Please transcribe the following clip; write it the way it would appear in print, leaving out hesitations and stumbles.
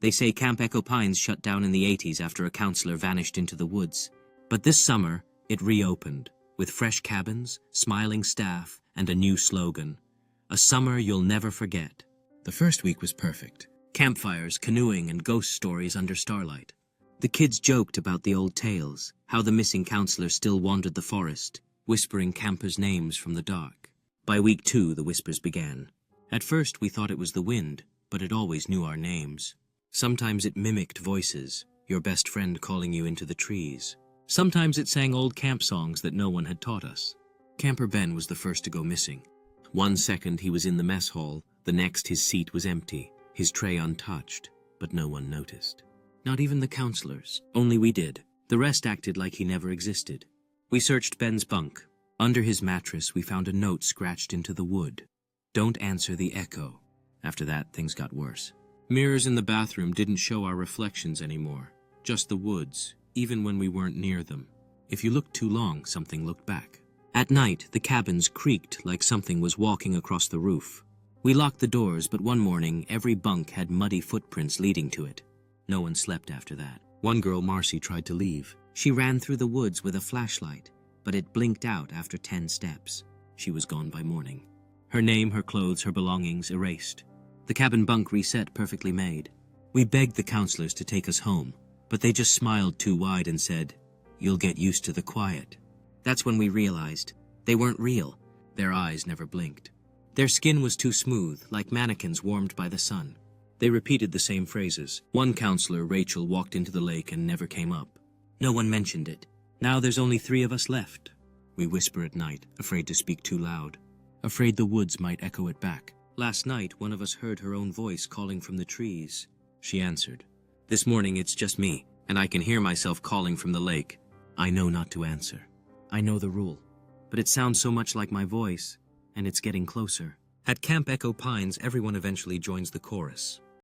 They say Camp Echo Pines shut down in the 80s after a counselor vanished into the woods. But this summer, it reopened, with fresh cabins, smiling staff, and a new slogan. A summer you'll never forget. The first week was perfect. Campfires, canoeing, and ghost stories under starlight. The kids joked about the old tales, how the missing counselor still wandered the forest, whispering campers' names from the dark. By week 2, the whispers began. At first, we thought it was the wind, but it always knew our names. Sometimes it mimicked voices, your best friend calling you into the trees. Sometimes it sang old camp songs that no one had taught us. Camper Ben was the first to go missing. 1 second he was in the mess hall, the next his seat was empty, his tray untouched, but no one noticed. Not even the counselors, only we did. The rest acted like he never existed. We searched Ben's bunk. Under his mattress we found a note scratched into the wood. Don't answer the echo. After that, things got worse. Mirrors in the bathroom didn't show our reflections anymore, just the woods, even when we weren't near them. If you looked too long, something looked back. At night, the cabins creaked like something was walking across the roof. We locked the doors, but one morning, every bunk had muddy footprints leading to it. No one slept after that. One girl, Marcy, tried to leave. She ran through the woods with a flashlight, but it blinked out after 10 steps. She was gone by morning. Her name, her clothes, her belongings erased. The cabin bunk reset perfectly made. We begged the counselors to take us home, but they just smiled too wide and said, "You'll get used to the quiet." That's when we realized they weren't real. Their eyes never blinked. Their skin was too smooth, like mannequins warmed by the sun. They repeated the same phrases. One counselor, Rachel, walked into the lake and never came up. No one mentioned it. Now there's only 3 of us left. We whisper at night, afraid to speak too loud, afraid the woods might echo it back. Last night, one of us heard her own voice calling from the trees. She answered. This morning, it's just me, and I can hear myself calling from the lake. I know not to answer. I know the rule, but it sounds so much like my voice, and it's getting closer. At Camp Echo Pines, everyone eventually joins the chorus.